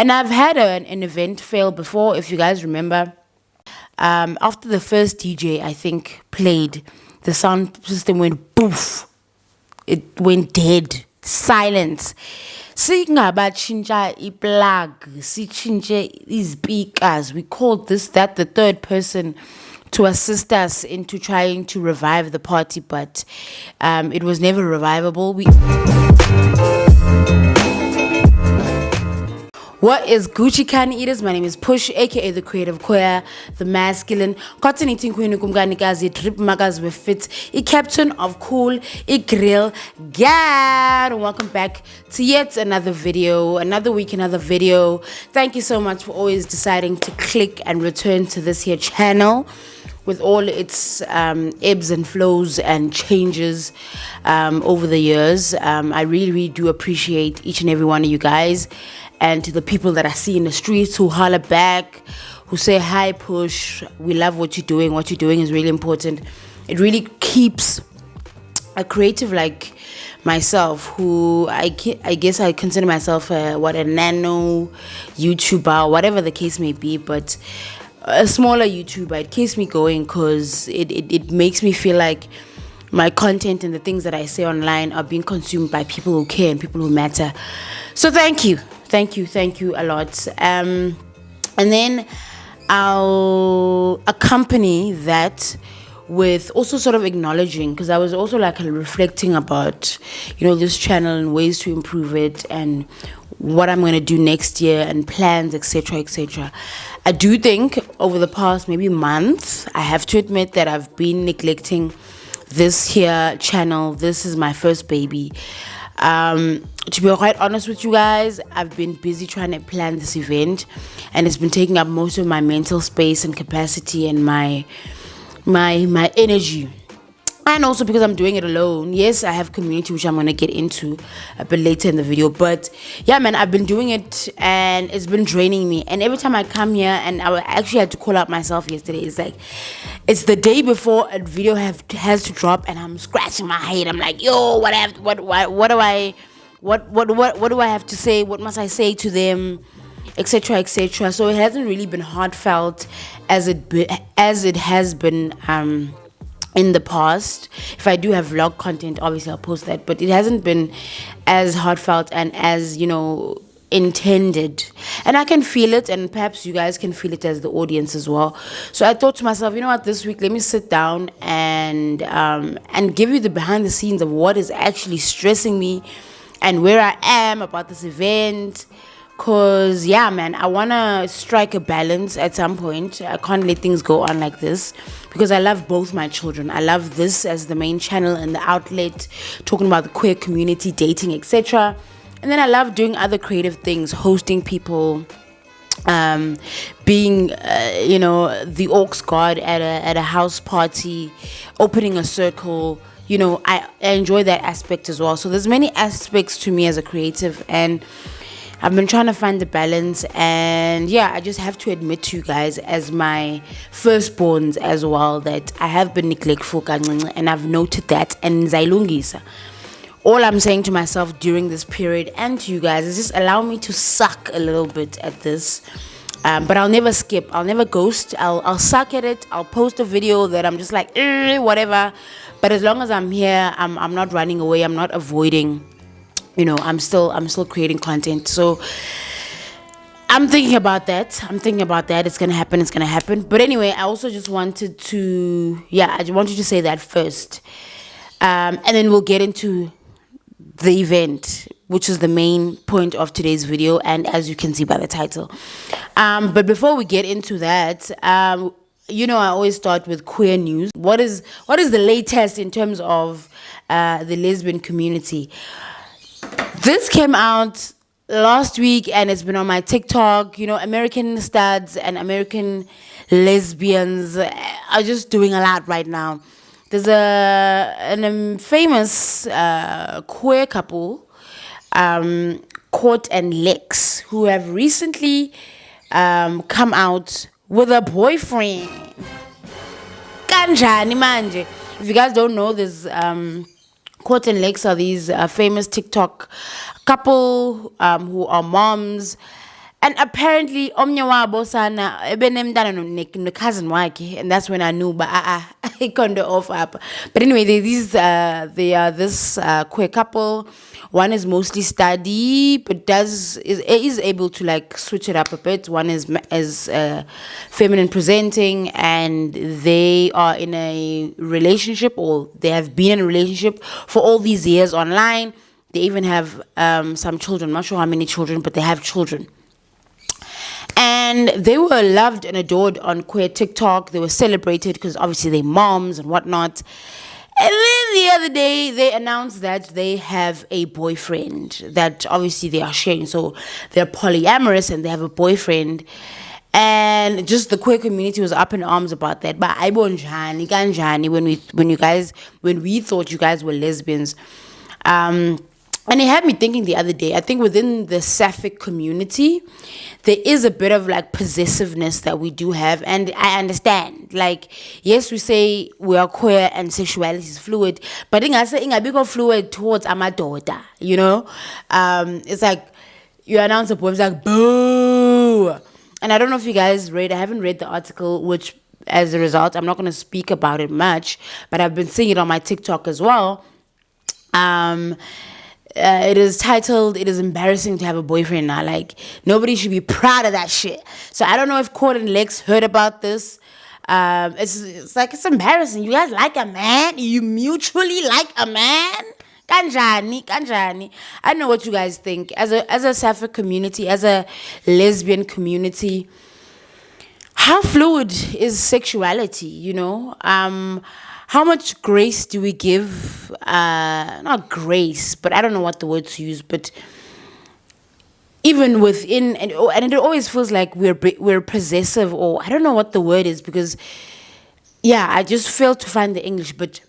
And I've had an event fail before, if you guys remember. After the first DJ, I think, played, the sound system went poof. It went dead. Silence. Singabachinja plug, sichinje speakers. We called that the third person to assist us into trying to revive the party, but it was never revivable. What is Gucci Can Eaters? My name is Push, aka the creative queer, the masculine, cotton eating queen, kumganikazi, trip magas with fit, a captain of cool, a grill, gad. Welcome back to yet another video, another week, another video. Thank you so much for always deciding to click and return to this here channel with all its ebbs and flows and changes over the years. I really, really do appreciate each and every one of you guys. And to the people that I see in the streets who holler back, who say, hi, Push, we love what you're doing. What you're doing is really important. It really keeps a creative like myself, who I guess I consider myself a nano YouTuber, whatever the case may be, but a smaller YouTuber. It keeps me going because it makes me feel like my content and the things that I say online are being consumed by people who care and people who matter. So thank you a lot. And then I'll accompany that with also sort of acknowledging, because I was also like reflecting about, this channel and ways to improve it and what I'm going to do next year and plans, etc., etc. I do think over the past maybe month, I have to admit that I've been neglecting this here channel. This is my first baby. To be quite honest with you guys, I've been busy trying to plan this event, and it's been taking up most of my mental space and capacity and my energy. And also because I'm doing it alone. Yes, I have community, which I'm going to get into a bit later in the video. But yeah, man, I've been doing it and it's been draining me. And every time I come here, and I actually had to call out myself yesterday, it's like, it's the day before a video has to drop, and I'm scratching my head. I'm like, yo, what do I have to say? What must I say to them? Etc., etc. So it hasn't really been heartfelt as it has been in the past. If I do have vlog content, obviously I'll post that, but it hasn't been as heartfelt and as intended, and I can feel it, and perhaps you guys can feel it as the audience as well. So I thought to myself, this week let me sit down and give you the behind the scenes of what is actually stressing me and where I am about this event. Cause yeah, man, I wanna strike a balance at some point. I can't let things go on like this, because I love both my children. I love this as the main channel and the outlet, talking about the queer community, dating, etc. And then I love doing other creative things, hosting people, being the Orcs God at a house party, opening a circle. I enjoy that aspect as well. So there's many aspects to me as a creative, and I've been trying to find the balance. And yeah, I just have to admit to you guys, as my firstborns as well, that I have been neglectful, and I've noted that. And zailungisa. All I'm saying to myself during this period, and to you guys, is just allow me to suck a little bit at this. But I'll never skip. I'll never ghost. I'll suck at it. I'll post a video that I'm just like, whatever. But as long as I'm here, I'm not running away. I'm not avoiding. I'm still creating content. So I'm thinking about that. It's gonna happen. But anyway, I also just wanted to say that first, and then we'll get into the event, which is the main point of today's video, and as you can see by the title. But before we get into that, I always start with queer news. What is the latest in terms of the lesbian community? This came out last week, and it's been on my TikTok. American studs and American lesbians are just doing a lot right now. There's a famous queer couple, Court and Lex, who have recently come out with a boyfriend. Kanjani manje. If you guys don't know, there's Court and Lex are these famous TikTok couple who are moms, And apparently, omnyawa sana ebenemdana no cousin wake, and that's when I knew. But I can't off up. But anyway, they are this queer couple. One is mostly study, but is able to like switch it up a bit. One is feminine presenting, and they are in a relationship, or they have been in a relationship for all these years online. They even have some children. I'm not sure how many children, but they have children. And they were loved and adored on queer TikTok. They were celebrated because obviously they're moms and whatnot. And then the other day, they announced that they have a boyfriend that obviously they are sharing. So they're polyamorous and they have a boyfriend. And just the queer community was up in arms about that. But I when we thought you guys were lesbians. And it had me thinking the other day, I think within the sapphic community, there is a bit of like possessiveness that we do have. And I understand. Like, yes, we say we are queer and sexuality is fluid, but I say a big fluid towards my daughter, you know? It's like you announce a poem, it's like, boo! And I don't know if you guys read, I haven't read the article, which as a result, I'm not going to speak about it much, but I've been seeing it on my TikTok as well. It is titled, "It is embarrassing to have a boyfriend now." Like, nobody should be proud of that shit. So I don't know if Court and Lex heard about this. It's like, it's embarrassing. You guys like a man? You mutually like a man? Kanjani. I don't know what you guys think. As a sapphic community, as a lesbian community, how fluid is sexuality, you know? How much grace do we give? Not grace, but I don't know what the word to use. But even within, and it always feels like we're possessive, or I don't know what the word is, because yeah, I just failed to find the English. But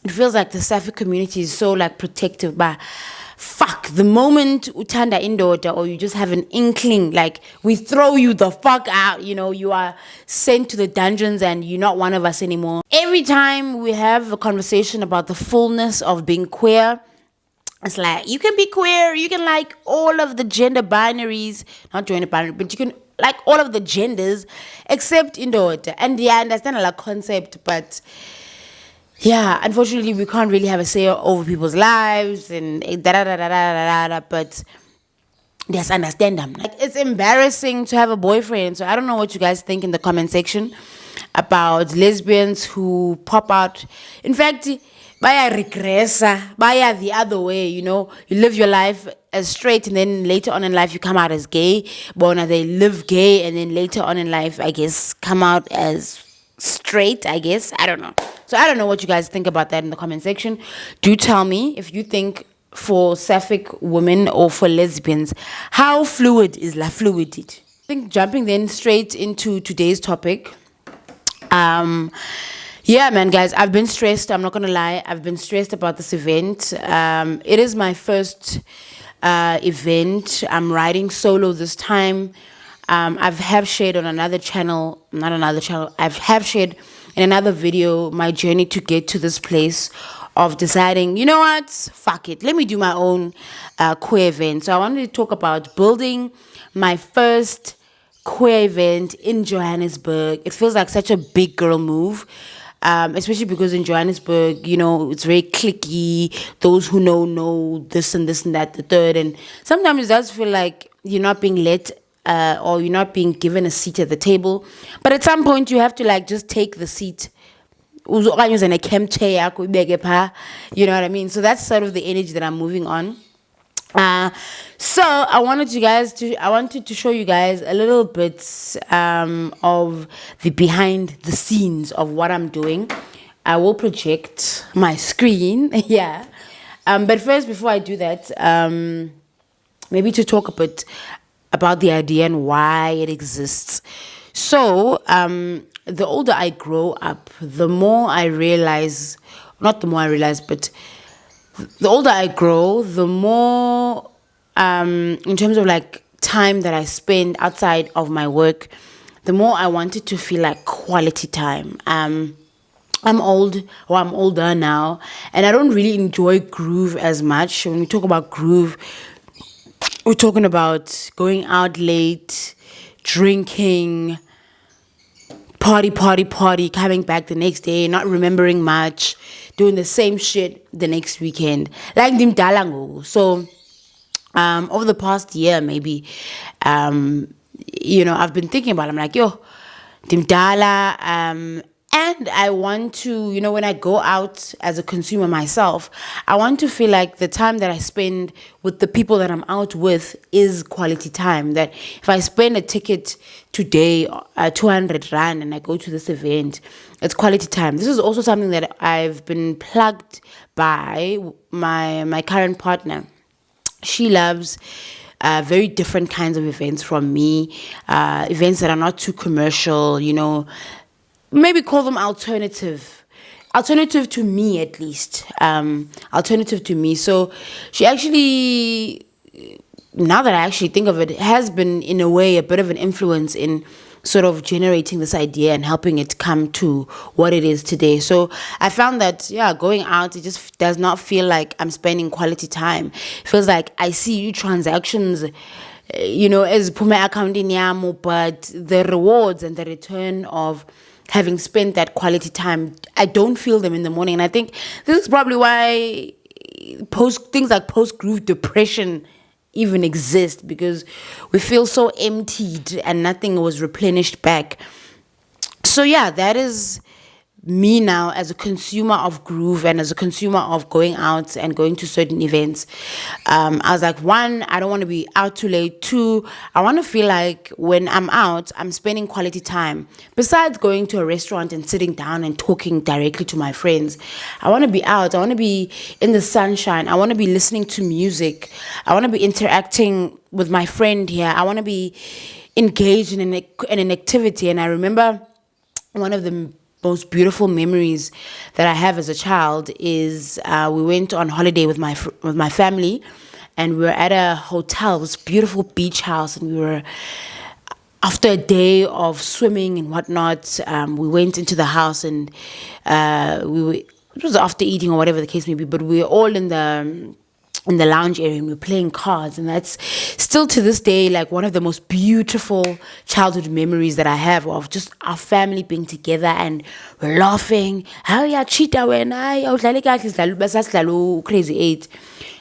it feels like the sapphic community is so like protective. But fuck, the moment utanda indoda, or you just have an inkling, like, we throw you the fuck out, you know, you are sent to the dungeons and you're not one of us anymore. Every time we have a conversation about the fullness of being queer, it's like, you can be queer, you can like all of the gender binaries, not gender binary, but you can like all of the genders except indoda. And yeah, I understand a concept, but yeah, unfortunately, we can't really have a say over people's lives and but yes, understand them. Like, it's embarrassing to have a boyfriend. So I don't know what you guys think in the comment section about lesbians who pop out. In fact, baya regressa, baya the other way, you know. You live your life as straight and then later on in life you come out as gay. But they live gay and then later on in life, I guess, come out as straight, I guess. I don't know. So I don't know what you guys think about that in the comment section. Do tell me if you think for sapphic women or for lesbians, how fluid is la fluidity? I think jumping then straight into today's topic. Yeah, man, guys, I've been stressed. I'm not going to lie. I've been stressed about this event. It is my first event. I'm riding solo this time. I've have shared on another channel, I've shared in another video my journey to get to this place of deciding, you know what, fuck it, let me do my own queer event. So I wanted to talk about building my first queer event in Johannesburg. It feels like such a big girl move, especially because in Johannesburg, you know, it's very cliquey. Those who know this and that, the third, and sometimes it does feel like you're not being let or you're not being given a seat at the table. But at some point, you have to like just take the seat. You know what I mean? So that's sort of the energy that I'm moving on. So I wanted to show you guys a little bit of the behind the scenes of what I'm doing. I will project my screen. Yeah. But first, before I do that, maybe to talk a bit about the idea and why it exists. So, the older I grow up, the more I realize, not the more I realize, but the older I grow, the more, in terms of like time that I spend outside of my work, the more I want it to feel like quality time. I'm older now, and I don't really enjoy groove as much. When we talk about groove, we're talking about going out late, drinking, party, coming back the next day, not remembering much, doing the same shit the next weekend. Like dim dalango. So over the past year, maybe, I've been thinking about it. I'm like, yo, dimdala, and I want to, when I go out as a consumer myself, I want to feel like the time that I spend with the people that I'm out with is quality time. That if I spend a ticket today, 200 rand, and I go to this event, it's quality time. This is also something that I've been plugged by my current partner. She loves very different kinds of events from me, events that are not too commercial, maybe call them alternative to me, at least, alternative to me. So she actually, now that I actually think of it, has been in a way a bit of an influence in sort of generating this idea and helping it come to what it is today. So I found that, going out, it just does not feel like I'm spending quality time. It feels like I see you transactions, as Puma accounting yamo, but the rewards and the return of having spent that quality time, I don't feel them in the morning. And I think this is probably why things like post-groove depression even exist, because we feel so emptied and nothing was replenished back. So that is me now as a consumer of groove and as a consumer of going out and going to certain events. I was like, one, I don't want to be out too late. Two, I want to feel like when I'm out, I'm spending quality time. Besides going to a restaurant and sitting down and talking directly to my friends, I want to be out. I want to be in the sunshine. I want to be listening to music. I want to be interacting with my friend here. I want to be engaged in an activity. And I remember one of the most beautiful memories that I have as a child is we went on holiday with my family, and we were at a hotel, this beautiful beach house, and we were, after a day of swimming and whatnot, we went into the house, and it was after eating or whatever the case may be, but we were all in the lounge area, and we're playing cards. And that's still to this day like one of the most beautiful childhood memories that I have, of just our family being together and we're laughing. How ya cheetah when I crazy eight.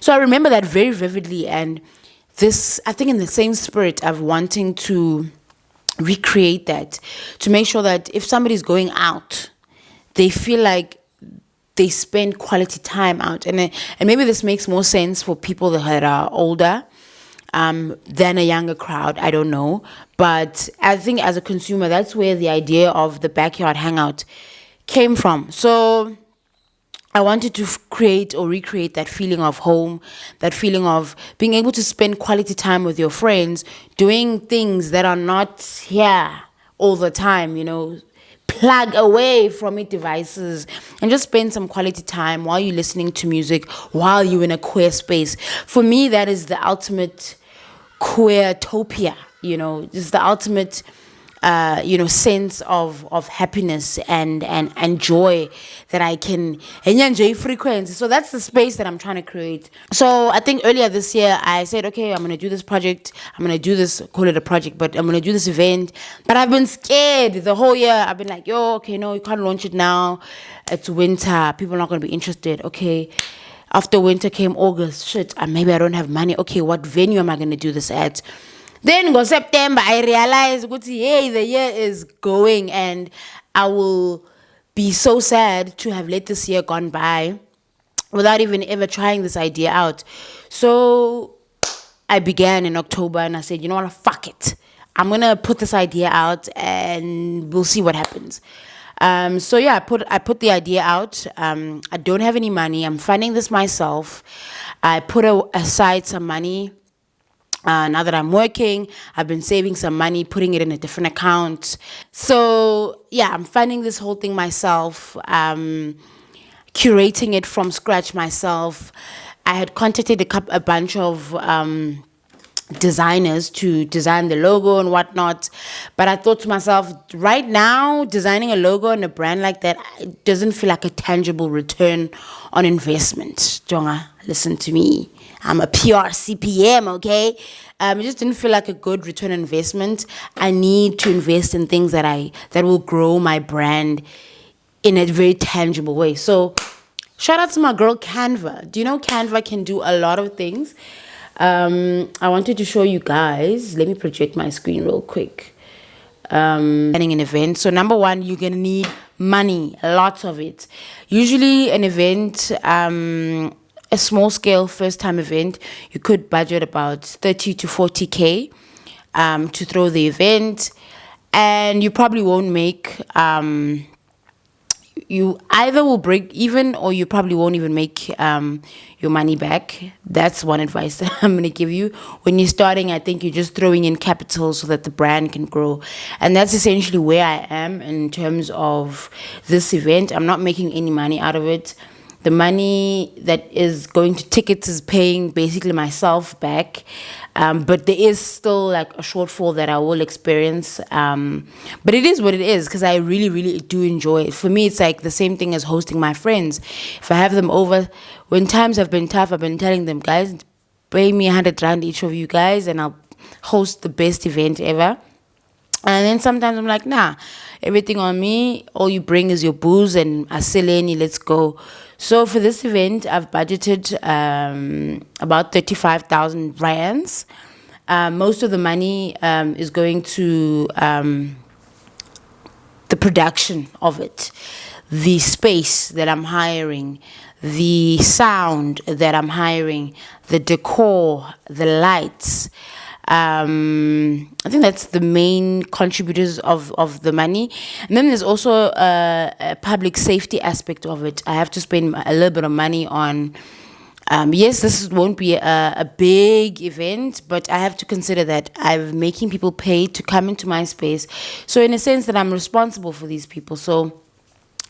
So I remember that very vividly, and this, I think, in the same spirit of wanting to recreate that, to make sure that if somebody's going out, they feel like they spend quality time out. And maybe this makes more sense for people that are older than a younger crowd. I don't know. But I think as a consumer, that's where the idea of the Backyard Hangout came from. So I wanted to create or recreate that feeling of home, that feeling of being able to spend quality time with your friends, doing things that are not here all the time, plug away from your devices and just spend some quality time while you're listening to music, while you're in a queer space. For me, that is the ultimate queertopia, just the ultimate sense of happiness and joy that I can enjoy frequency. So that's the space that I'm trying to create. So I think earlier this year I said, okay, I'm going to do this project. I'm going to do this, call it a project, but I'm going to do this event. But I've been scared the whole year. I've been like, okay, no, you can't launch it now. It's winter. People are not going to be interested. Okay. After winter came August. Shit, maybe I don't have money. Okay, what venue am I going to do this at? Then go September, I realized, hey, the year is going, and I will be so sad to have let this year gone by without even ever trying this idea out. So I began in October, and I said, you know what, fuck it. I'm going to put this idea out, and we'll see what happens. I put the idea out. I don't have any money. I'm funding this myself. I put aside some money. Now that I'm working, I've been saving some money, putting it in a different account. So I'm funding this whole thing myself, curating it from scratch myself. I had contacted a bunch of designers to design the logo and whatnot, but I thought to myself, right now, designing a logo and a brand like that, it doesn't feel like a tangible return on investment. Jonga, listen to me. I'm a PR CPM, okay? It just didn't feel like a good return on investment. I need to invest in things that will grow my brand in a very tangible way. So shout out to my girl Canva. Do you know Canva can do a lot of things? I wanted to show you guys. Let me project my screen real quick. Planning an event. So number one, you're gonna need money, lots of it. Usually an event, a small scale first time event, you could budget about 30 to 40K to throw the event, and you probably won't make you either will break even or you probably won't even make your money back. That's one advice that I'm going to give you. When you're starting, I think you're just throwing in capital so that the brand can grow. And that's essentially where I am in terms of this event. I'm not making any money out of it. The money that is going to tickets is paying basically myself back. But there is still like a shortfall that I will experience. But it is what it is because I really, really do enjoy it. For me, it's like the same thing as hosting my friends. If I have them over, when times have been tough, I've been telling them, guys, pay me 100 Rand each of you guys and I'll host the best event ever. And then sometimes I'm like, nah, everything on me. All you bring is your booze and asileni, let's go. So for this event, I've budgeted about 35,000 rands. Most of the money is going to the production of it, the space that I'm hiring, the sound that I'm hiring, the decor, the lights. I think that's the main contributors of the money. And then there's also a public safety aspect of it. I have to spend a little bit of money on, yes, this won't be a big event, but I have to consider that I'm making people pay to come into my space. So in a sense that I'm responsible for these people. So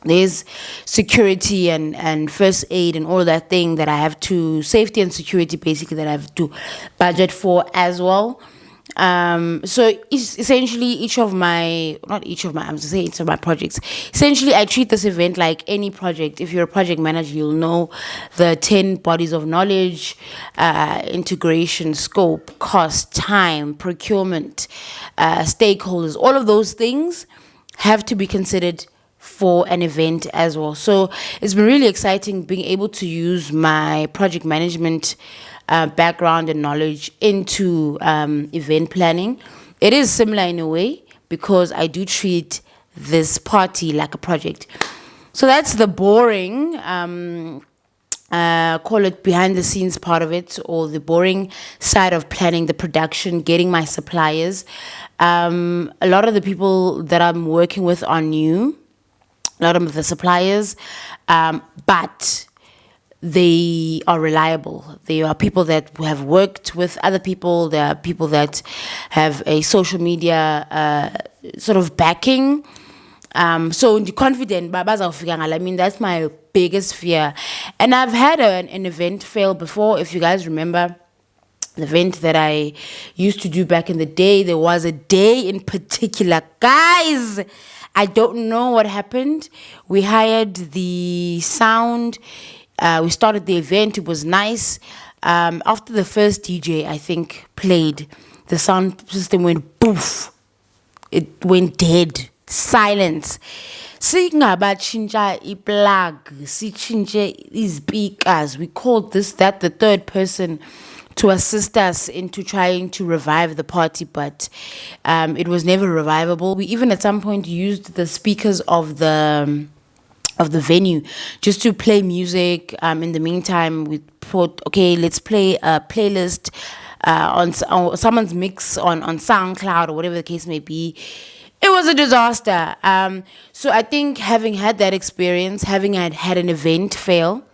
there's security and first aid and all that thing that I have to, safety and security basically, that I have to budget for as well. So essentially each of my projects, essentially I treat this event like any project. If you're a project manager, you'll know the 10 bodies of knowledge, integration, scope, cost, time, procurement, stakeholders, all of those things have to be considered for an event as well. So it's been really exciting being able to use my project management background and knowledge into event planning. It is similar in a way because I do treat this party like a project. So that's the boring, call it behind the scenes part of it, or the boring side of planning the production, getting my suppliers. A lot of the people that I'm working with are new, a lot of the suppliers, but they are reliable. They are people that have worked with other people. They are people that have a social media sort of backing. So confident, I mean, that's my biggest fear. And I've had an event fail before. If you guys remember the event that I used to do back in the day, there was a day in particular, guys, I don't know what happened. We hired the sound. We started the event. It was nice. After the first DJ, I think, played, the sound system went poof. It went dead. Silence. Singabatshintsha iplug, sitshintshe izpeakers. We called that the third person to assist us into trying to revive the party, but it was never revivable. We even at some point used the speakers of the venue just to play music. In the meantime, we thought, okay, let's play a playlist on someone's mix on SoundCloud or whatever the case may be. It was a disaster. So I think having had that experience, having had an event fail,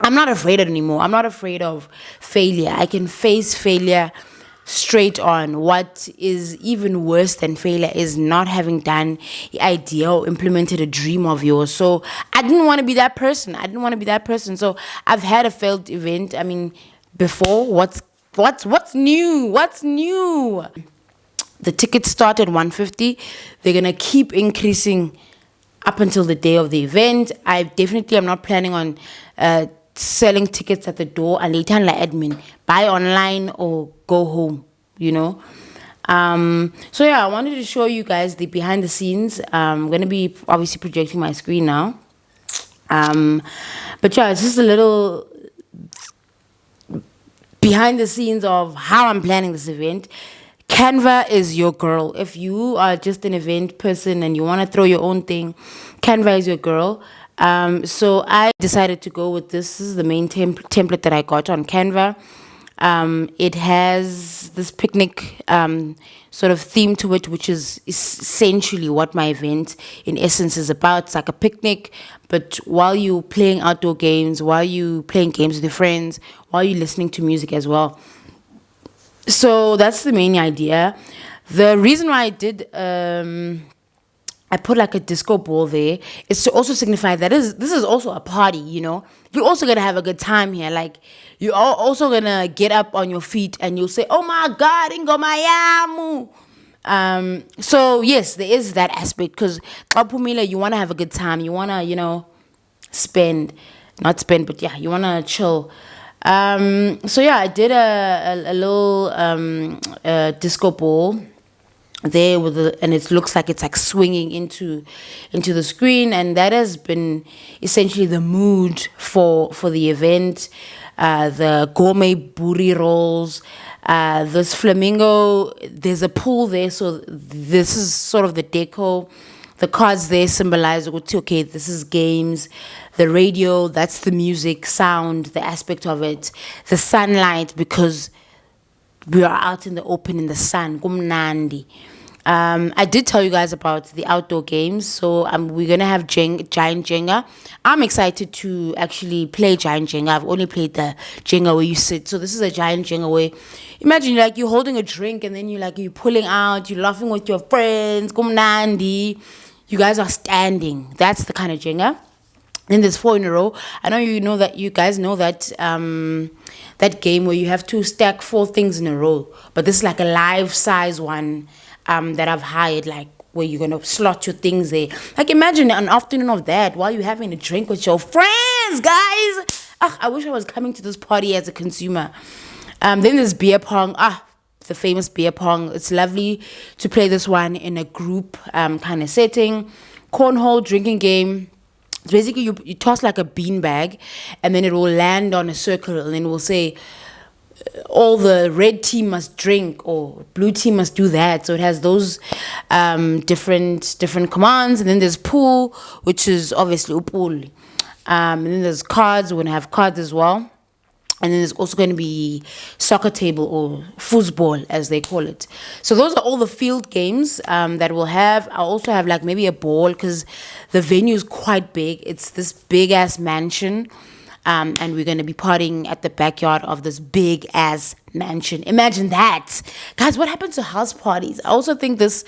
I'm not afraid anymore. I'm not afraid of failure. I can face failure straight on. What is even worse than failure is not having done the idea or implemented a dream of yours. So I didn't want to be that person. So I've had a failed event. I mean, before, what's new? What's new? The tickets start at 150. They're going to keep increasing up until the day of the event. I definitely am not planning on selling tickets at the door and later like admin buy online or go home, you know. So yeah, I wanted to show you guys the behind the scenes. I'm gonna be obviously projecting my screen now. But yeah, it's just a little behind the scenes of how I'm planning this event. Canva is your girl. If you are just an event person and you want to throw your own thing, Canva is your girl. So I decided to go with this. This is the main template that I got on Canva. It has this picnic sort of theme to it, which is essentially what my event in essence is about. It's like a picnic, but while you playing outdoor games, while you playing games with your friends, while you listening to music as well. So that's the main idea. The reason why I did I put like a disco ball there is to also signify that this is also a party, you know. You're also gonna have a good time here. Like you're also gonna get up on your feet and you'll say, "Oh my God, Ingomayamu." So yes, there is that aspect because you wanna have a good time. You wanna, you know, not spend, but yeah, you wanna chill. So yeah, I did a little disco ball there and it looks like it's like swinging into the screen, and that has been essentially the mood for the event. The gourmet booty rolls, this flamingo. There's a pool there, so this is sort of the deco. The cards there symbolize, okay, this is games. The radio, that's the music, sound, the aspect of it. The sunlight, because we are out in the open in the sun. Kumnandi. I did tell you guys about the outdoor games, so we're gonna have giant Jenga. I'm excited to actually play giant Jenga. I've only played the Jenga where you sit, so this is a giant Jenga where, imagine like you're holding a drink and then you're pulling out, you're laughing with your friends, kumnandi. You guys are standing. That's the kind of Jenga. Then there's 4 in a row. I know you guys know that that game where you have to stack 4 things in a row, but this is like a life size one. That I've hired, like where you're gonna slot your things there. Like imagine an afternoon of that while you're having a drink with your friends, guys. I wish I was coming to this party as a consumer. Then there's beer pong. The famous beer pong. It's lovely to play this one in a group kind of setting. Cornhole drinking game. It's basically you toss like a bean bag, and then it will land on a circle, and then we'll say, all the red team must drink or blue team must do that. So it has those different commands. And then there's pool, which is obviously upuli. And then there's cards. We're going to have cards as well. And then there's also going to be soccer table or foosball, as they call it. So those are all the field games that we'll have. I'll also have like maybe a ball because the venue is quite big. It's this big ass mansion. And we're going to be partying at the backyard of this big ass mansion. Imagine that. Guys, what happens to house parties? I also think this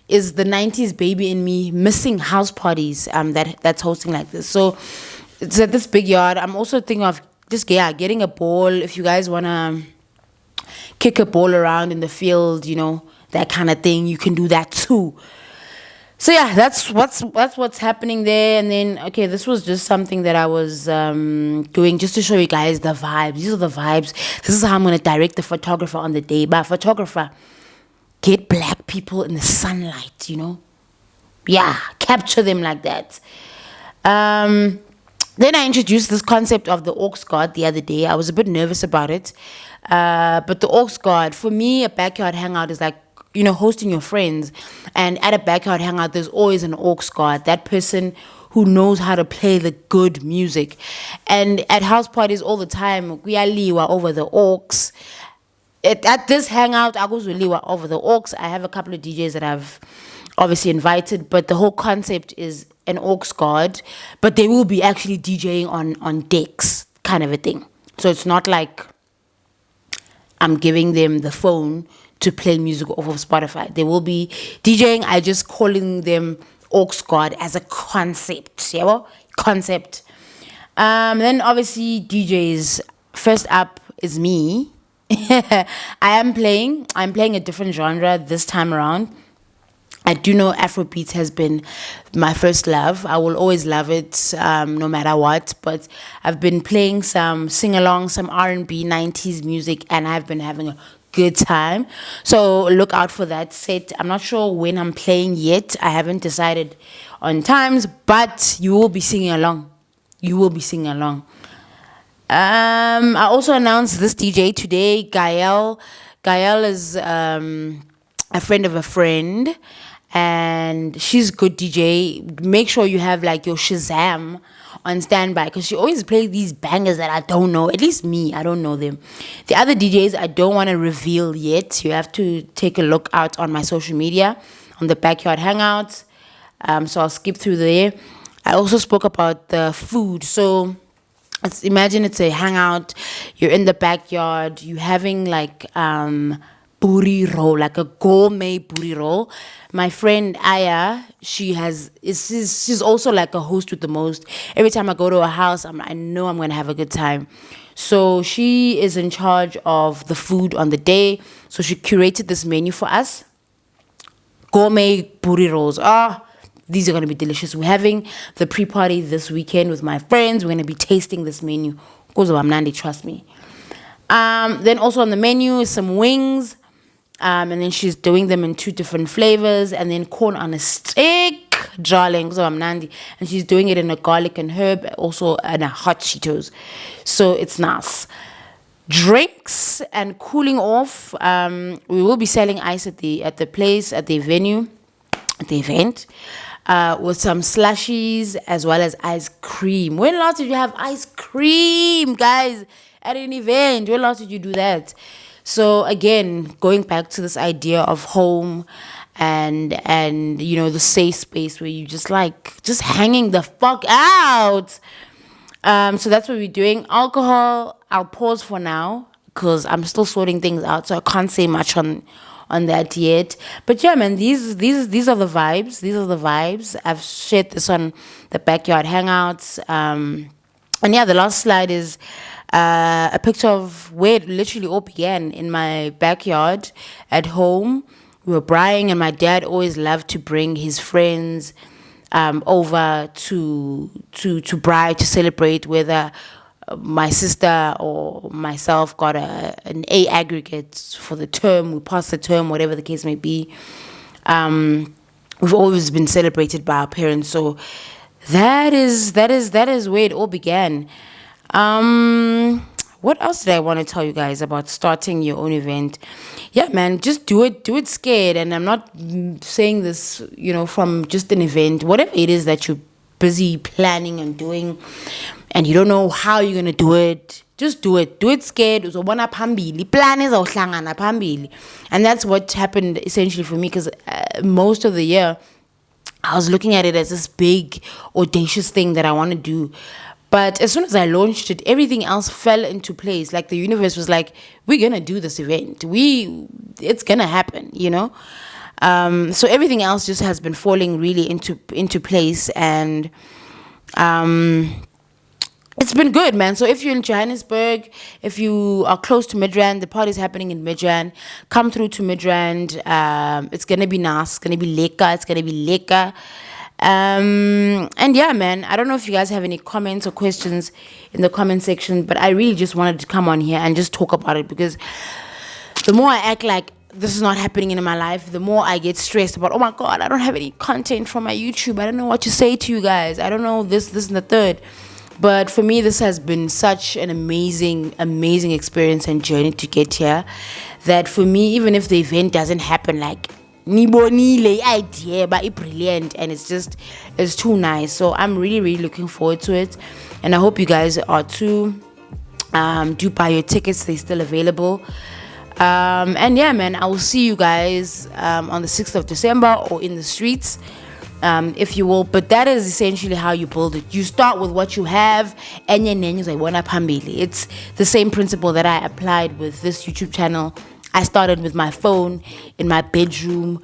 is the 90s baby in me missing house parties that's hosting like this. So it's at this big yard. I'm also thinking of just getting a ball. If you guys want to kick a ball around in the field, you know, that kind of thing, you can do that too. So yeah, that's what's happening there. And then, okay, this was just something that I was doing just to show you guys the vibes. These are the vibes. This is how I'm going to direct the photographer on the day. But photographer, get black people in the sunlight, you know? Yeah, capture them like that. Then I introduced this concept of the aux guard the other day. I was a bit nervous about it. But the aux guard, for me, a backyard hangout is like, you know, hosting your friends. And at a backyard hangout, there's always an aux guard, that person who knows how to play the good music. And at house parties all the time, we are liwa over the aux. At this hangout, I go liwa over the aux. I have a couple of DJs that I've obviously invited, but the whole concept is an aux guard, but they will be actually DJing on decks, kind of a thing. So it's not like I'm giving them the phone to play music off of Spotify. They will be DJing. I just calling them aux guard as a concept. Yeah, concept. Then obviously DJs. First up is me. I'm playing a different genre this time around. I do know Afrobeats has been my first love. I will always love it, no matter what. But I've been playing some sing-along, some R&B, 90s music, and I've been having a good time. So look out for that set. I'm not sure when I'm playing yet. I haven't decided on times, but you will be singing along. You will be singing along. I also announced this DJ today, Gael. Gael is a friend of a friend, and she's good DJ. Make sure you have like your Shazam on standby, because she always plays these bangers that I don't know. At least me, I don't know them. The other DJs I don't want to reveal yet. You have to take a look out on my social media, on the Backyard Hangout. So I'll skip through there. I also spoke about the food. So imagine it's a hangout. You're in the backyard. You're having like booty roll, like a gourmet booty roll. My friend Aya, she's also like a host with the most. Every time I go to a house, I know I'm gonna have a good time. So she is in charge of the food on the day. So she curated this menu for us. Gourmet booty rolls. These are gonna be delicious. We're having the pre-party this weekend with my friends. We're gonna be tasting this menu. Because of Amnandi, trust me. Then also on the menu is some wings. And then she's doing them in 2 different flavors, and then corn on a stick, darling. So I'm Nandi, and she's doing it in a garlic and herb, also and a hot Cheetos. So it's nice. Drinks and cooling off. We will be selling ice at the place, at the venue, at the event, with some slushies as well as ice cream. When last did you have ice cream, guys, at an event? When last did you do that? So again, going back to this idea of home and the safe space where you just hanging the fuck out. So that's what we're doing. Alcohol, I'll pause for now because I'm still sorting things out, so I can't say much on that yet. But yeah, man, these are the vibes. These are the vibes. I've shared this on the Backyard Hangouts. And yeah, the last slide is a picture of where it literally all began, in my backyard at home. We were braaiing, and my dad always loved to bring his friends over to braai, to celebrate, whether my sister or myself got an A aggregate for the term, we passed the term, whatever the case may be. We've always been celebrated by our parents, so that is where it all began. What else did I want to tell you guys about starting your own event? Yeah, man, just do it scared. And I'm not saying this, from just an event. Whatever it is that you're busy planning and doing, and you don't know how you're gonna do it, just do it. Do it scared. Uzobona phambili. Plan izawuhlangana phambili. And that's what happened essentially for me, because most of the year I was looking at it as this big, audacious thing that I want to do. But as soon as I launched it, everything else fell into place. Like the universe was like, we're going to do this event. It's going to happen, So everything else just has been falling really into place. And it's been good, man. So if you're in Johannesburg, if you are close to Midrand, the party's happening in Midrand. Come through to Midrand. It's going to be nice. It's going to be lekker. It's going to be lekker. And yeah, man, I don't know if you guys have any comments or questions in the comment section, but I really just wanted to come on here and just talk about it, because the more I act like this is not happening in my life, the more I get stressed about, oh my God, I don't have any content from my YouTube. I don't know what to say to you guys. I don't know this and the third. But for me, this has been such an amazing experience and journey to get here, that for me, even if the event doesn't happen, like, Nibonile idea, but it's brilliant, and it's too nice. So I'm really looking forward to it, and I hope you guys are too. Do buy your tickets; they're still available. And yeah, man, I will see you guys on the 6th of December or in the streets, if you will. But that is essentially how you build it. You start with what you have, and it's the same principle that I applied with this YouTube channel. I started with my phone in my bedroom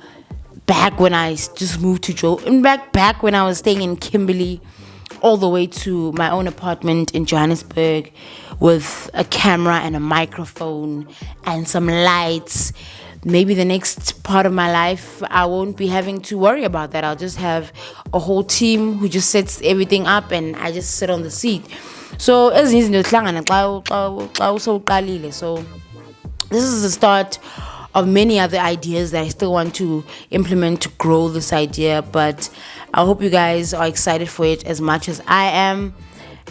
back when I just moved to Joe, and back when I was staying in Kimberley, all the way to my own apartment in Johannesburg with a camera and a microphone and some lights. maybe the next part of my life, I won't be having to worry about that. I'll just have a whole team who just sets everything up and I just sit on the seat. So so this is the start of many other ideas that I still want to implement to grow this idea, but I hope you guys are excited for it as much as I am.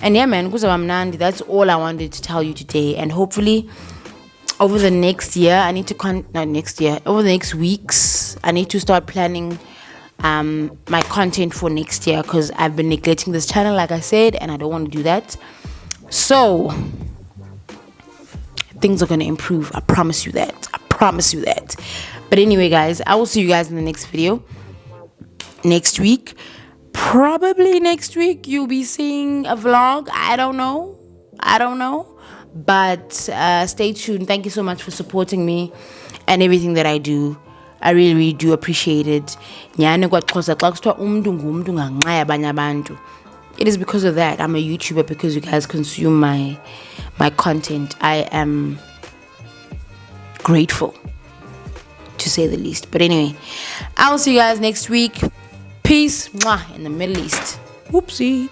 And yeah, man, that's all I wanted to tell you today. And hopefully over the next year, over the next weeks, I need to start planning my content for next year, because I've been neglecting this channel, like I said, and I don't want to do that. So things are going to improve. I promise you that. But anyway, guys, I will see you guys in the next video next week. Probably next week you'll be seeing a vlog. I don't know, but stay tuned. Thank you so much for supporting me and everything that I do. I really, really do appreciate it. It is because of that I'm a YouTuber, because you guys consume my content. I am grateful, to say the least. But anyway, I'll see you guys next week. Peace, mwah, in the Middle East. Whoopsie.